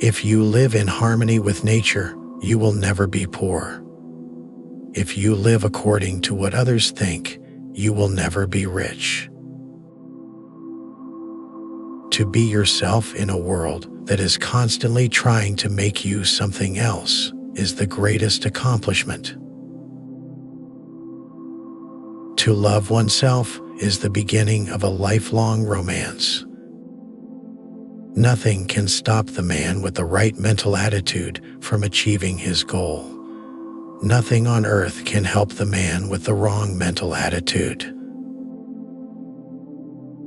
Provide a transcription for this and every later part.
If you live in harmony with nature, you will never be poor. If you live according to what others think, you will never be rich. To be yourself in a world that is constantly trying to make you something else is the greatest accomplishment. To love oneself is the beginning of a lifelong romance. Nothing can stop the man with the right mental attitude from achieving his goal. Nothing on earth can help the man with the wrong mental attitude.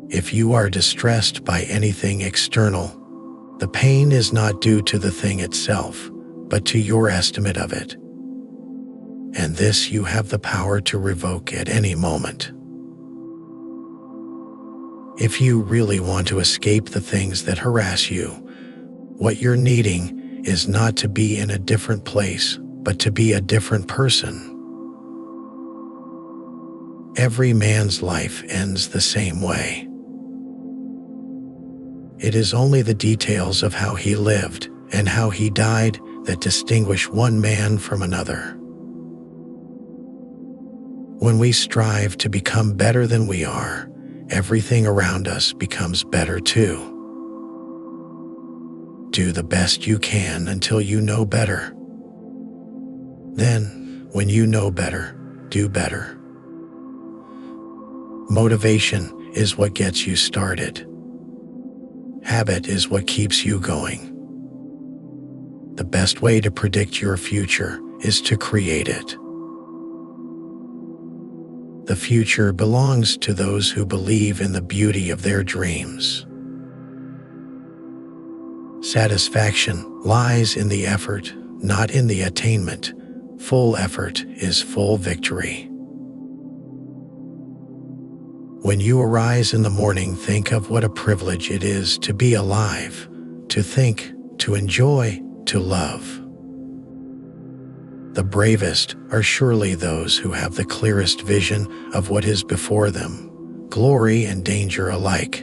If you are distressed by anything external, the pain is not due to the thing itself, but to your estimate of it. And this you have the power to revoke at any moment. If you really want to escape the things that harass you, what you're needing is not to be in a different place, but to be a different person. Every man's life ends the same way. It is only the details of how he lived and how he died that distinguish one man from another. When we strive to become better than we are, everything around us becomes better too. Do the best you can until you know better. Then, when you know better, do better. Motivation is what gets you started. Habit is what keeps you going. The best way to predict your future is to create it. The future belongs to those who believe in the beauty of their dreams. Satisfaction lies in the effort, not in the attainment. Full effort is full victory. When you arise in the morning, think of what a privilege it is to be alive, to think, to enjoy, to love. The bravest are surely those who have the clearest vision of what is before them, glory and danger alike,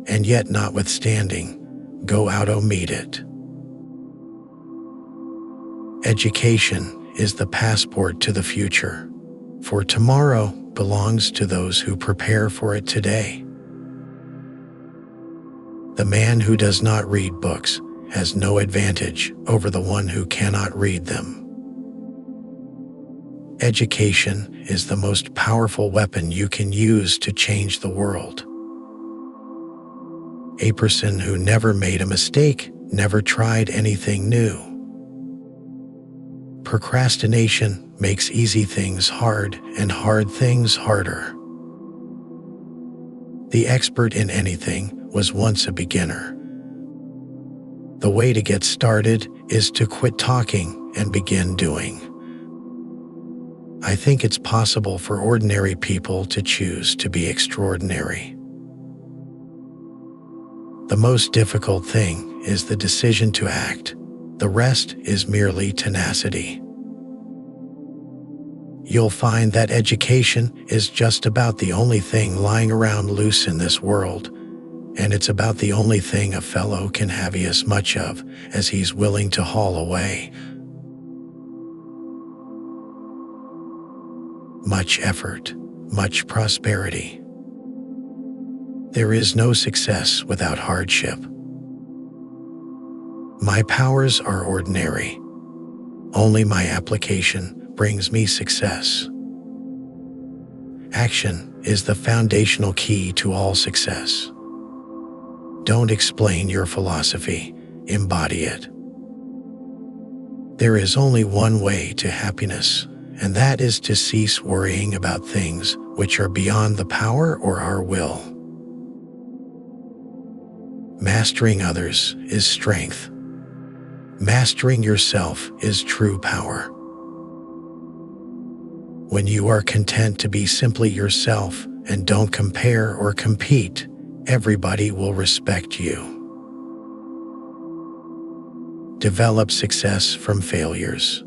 and yet notwithstanding, go out to meet it. Education is the passport to the future, for tomorrow belongs to those who prepare for it today. The man who does not read books has no advantage over the one who cannot read them. Education is the most powerful weapon you can use to change the world. A person who never made a mistake never tried anything new. Procrastination makes easy things hard and hard things harder. The expert in anything was once a beginner. The way to get started is to quit talking and begin doing. I think it's possible for ordinary people to choose to be extraordinary. The most difficult thing is the decision to act. The rest is merely tenacity. You'll find that education is just about the only thing lying around loose in this world, and it's about the only thing a fellow can have as much of as he's willing to haul away. Much effort, much prosperity. There is no success without hardship. My powers are ordinary. Only my application brings me success. Action is the foundational key to all success. Don't explain your philosophy, embody it. There is only one way to happiness, and that is to cease worrying about things which are beyond the power or our will. Mastering others is strength. Mastering yourself is true power. When you are content to be simply yourself and don't compare or compete, everybody will respect you. Develop success from failures.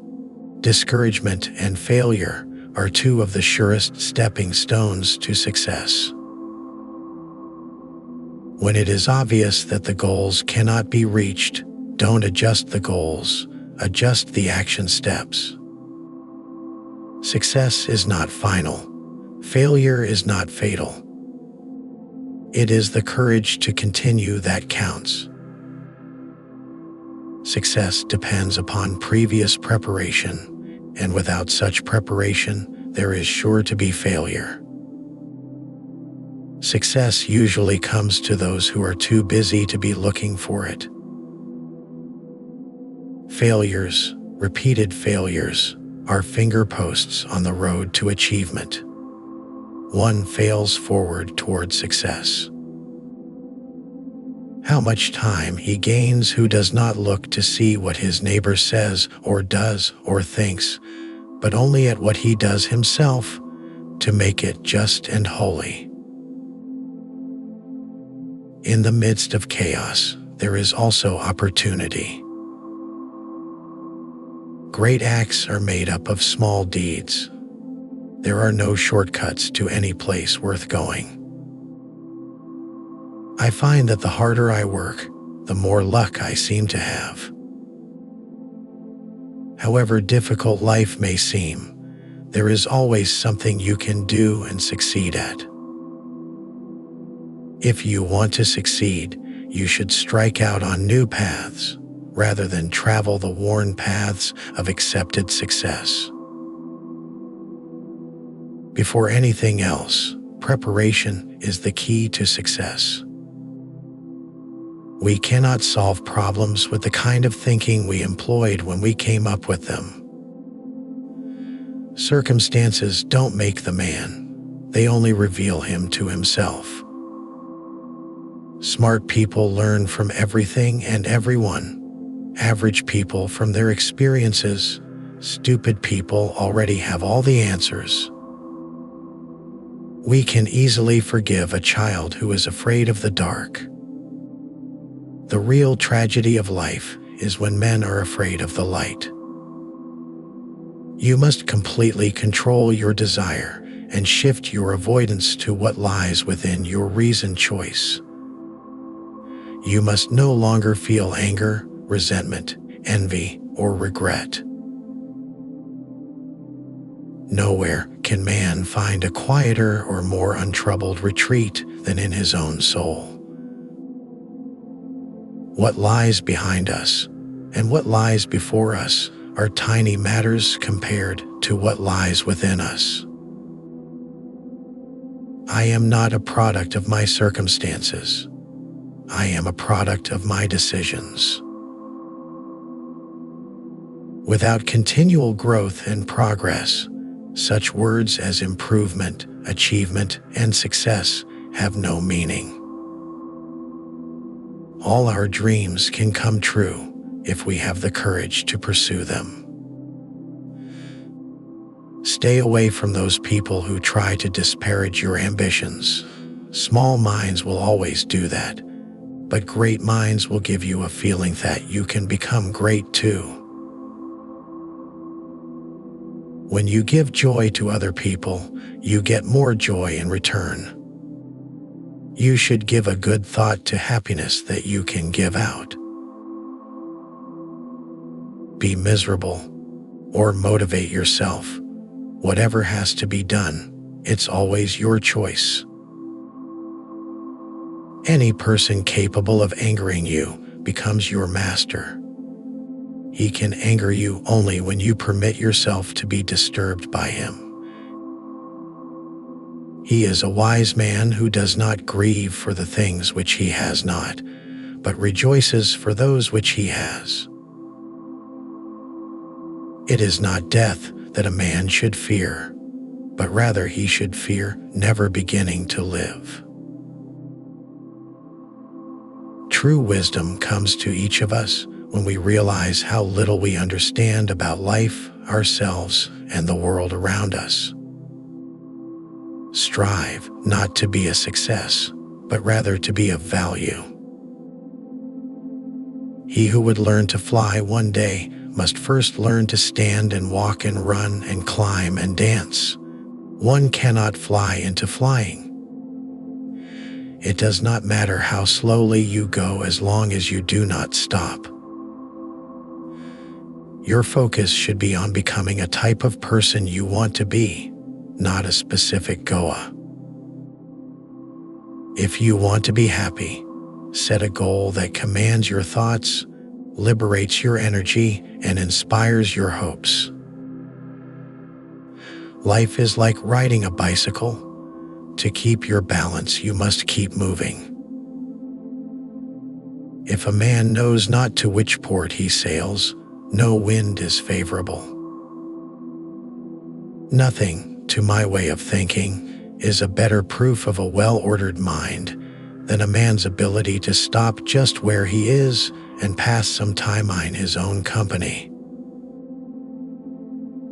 Discouragement and failure are two of the surest stepping stones to success. When it is obvious that the goals cannot be reached, Don't adjust the goals, adjust the action steps. Success is not final. Failure is not fatal. It is the courage to continue that counts. Success depends upon previous preparation, and without such preparation, there is sure to be failure. Success usually comes to those who are too busy to be looking for it. Failures, repeated failures, are fingerposts on the road to achievement. One fails forward toward success. How much time he gains who does not look to see what his neighbor says or does or thinks, but only at what he does himself to make it just and holy. In the midst of chaos, there is also opportunity. Great acts are made up of small deeds. There are no shortcuts to any place worth going. I find that the harder I work, the more luck I seem to have. However difficult life may seem, there is always something you can do and succeed at. If you want to succeed, you should strike out on new paths, rather than travel the worn paths of accepted success. Before anything else, preparation is the key to success. We cannot solve problems with the kind of thinking we employed when we came up with them. Circumstances don't make the man, they only reveal him to himself. Smart people learn from everything and everyone. Average people from their experiences. Stupid people already have all the answers. We can easily forgive a child who is afraid of the dark. The real tragedy of life is when men are afraid of the light. You must completely control your desire and shift your avoidance to what lies within your reasoned choice. You must no longer feel anger, resentment, envy, or regret. Nowhere can man find a quieter or more untroubled retreat than in his own soul. What lies behind us and what lies before us are tiny matters compared to what lies within us. I am not a product of my circumstances. I am a product of my decisions. Without continual growth and progress, such words as improvement, achievement, and success have no meaning. All our dreams can come true if we have the courage to pursue them. Stay away from those people who try to disparage your ambitions. Small minds will always do that, but great minds will give you a feeling that you can become great too. When you give joy to other people, you get more joy in return. You should give a good thought to happiness that you can give out. Be miserable or motivate yourself. Whatever has to be done, it's always your choice. Any person capable of angering you becomes your master. He can anger you only when you permit yourself to be disturbed by him. He is a wise man who does not grieve for the things which he has not, but rejoices for those which he has. It is not death that a man should fear, but rather he should fear never beginning to live. True wisdom comes to each of us when we realize how little we understand about life, ourselves, and the world around us. Strive not to be a success, but rather to be of value. He who would learn to fly one day must first learn to stand and walk and run and climb and dance. One cannot fly into flying. It does not matter how slowly you go as long as you do not stop. Your focus should be on becoming a type of person you want to be, not a specific goal. If you want to be happy, set a goal that commands your thoughts, liberates your energy, and inspires your hopes. Life is like riding a bicycle. To keep your balance, you must keep moving. If a man knows not to which port he sails, no wind is favorable. Nothing, to my way of thinking, is a better proof of a well-ordered mind than a man's ability to stop just where he is and pass some time in his own company.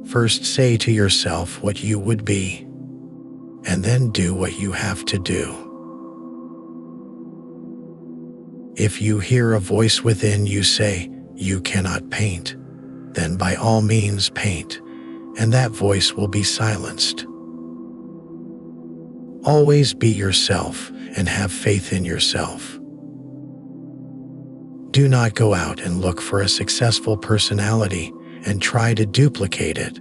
First say to yourself what you would be, and then do what you have to do. If you hear a voice within you say, "You cannot paint," then by all means paint, and that voice will be silenced. Always be yourself and have faith in yourself. Do not go out and look for a successful personality and try to duplicate it.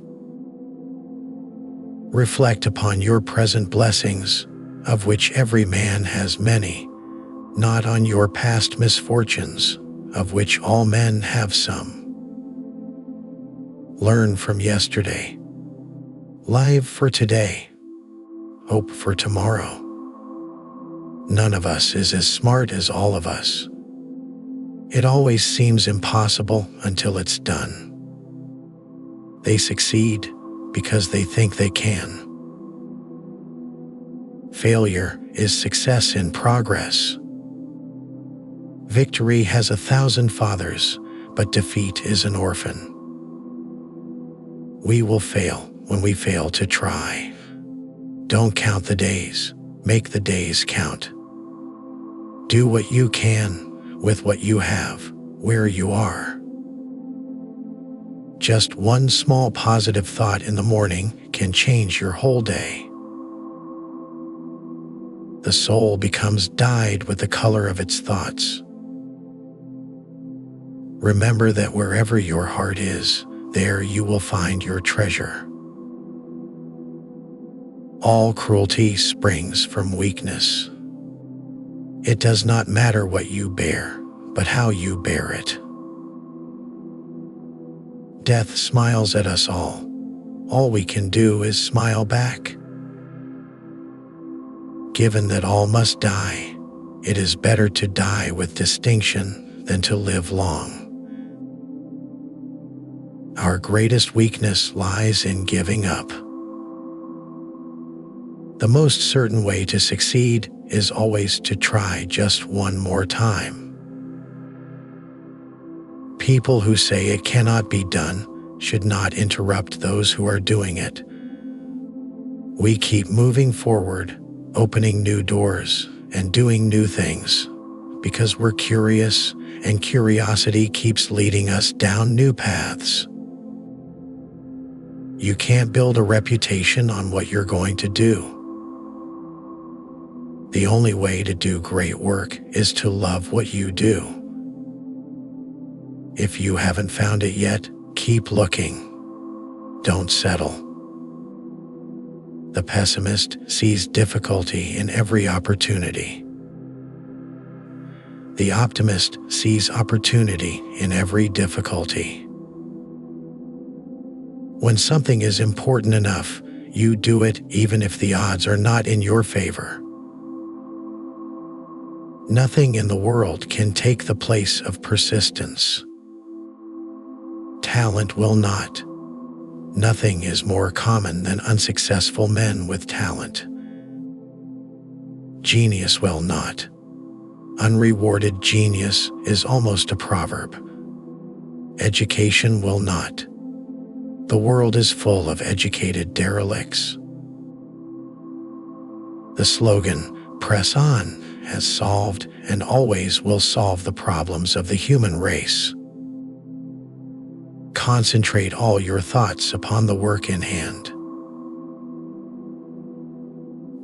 Reflect upon your present blessings, of which every man has many, not on your past misfortunes, of which all men have some. Learn from yesterday. Live for today. Hope for tomorrow. None of us is as smart as all of us. It always seems impossible until it's done. They succeed because they think they can. Failure is success in progress. Victory has 1,000 fathers, but defeat is an orphan. We will fail when we fail to try. Don't count the days, make the days count. Do what you can with what you have, where you are. Just one small positive thought in the morning can change your whole day. The soul becomes dyed with the color of its thoughts. Remember that wherever your heart is, there you will find your treasure. All cruelty springs from weakness. It does not matter what you bear, but how you bear it. Death smiles at us all. All we can do is smile back. Given that all must die, it is better to die with distinction than to live long. Our greatest weakness lies in giving up. The most certain way to succeed is always to try just one more time. People who say it cannot be done should not interrupt those who are doing it. We keep moving forward, opening new doors, and doing new things, because we're curious, and curiosity keeps leading us down new paths. You can't build a reputation on what you're going to do. The only way to do great work is to love what you do. If you haven't found it yet, keep looking. Don't settle. The pessimist sees difficulty in every opportunity. The optimist sees opportunity in every difficulty. When something is important enough, you do it even if the odds are not in your favor. Nothing in the world can take the place of persistence. Talent will not. Nothing is more common than unsuccessful men with talent. Genius will not. Unrewarded genius is almost a proverb. Education will not. The world is full of educated derelicts. The slogan, "Press on," has solved and always will solve the problems of the human race. Concentrate all your thoughts upon the work in hand.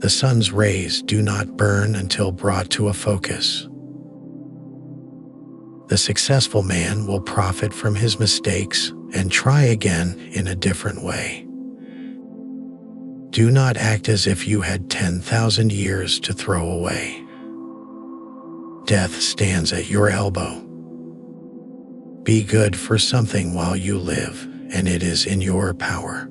The sun's rays do not burn until brought to a focus. The successful man will profit from his mistakes and try again in a different way. Do not act as if you had 10,000 years to throw away. Death stands at your elbow. Be good for something while you live, and it is in your power.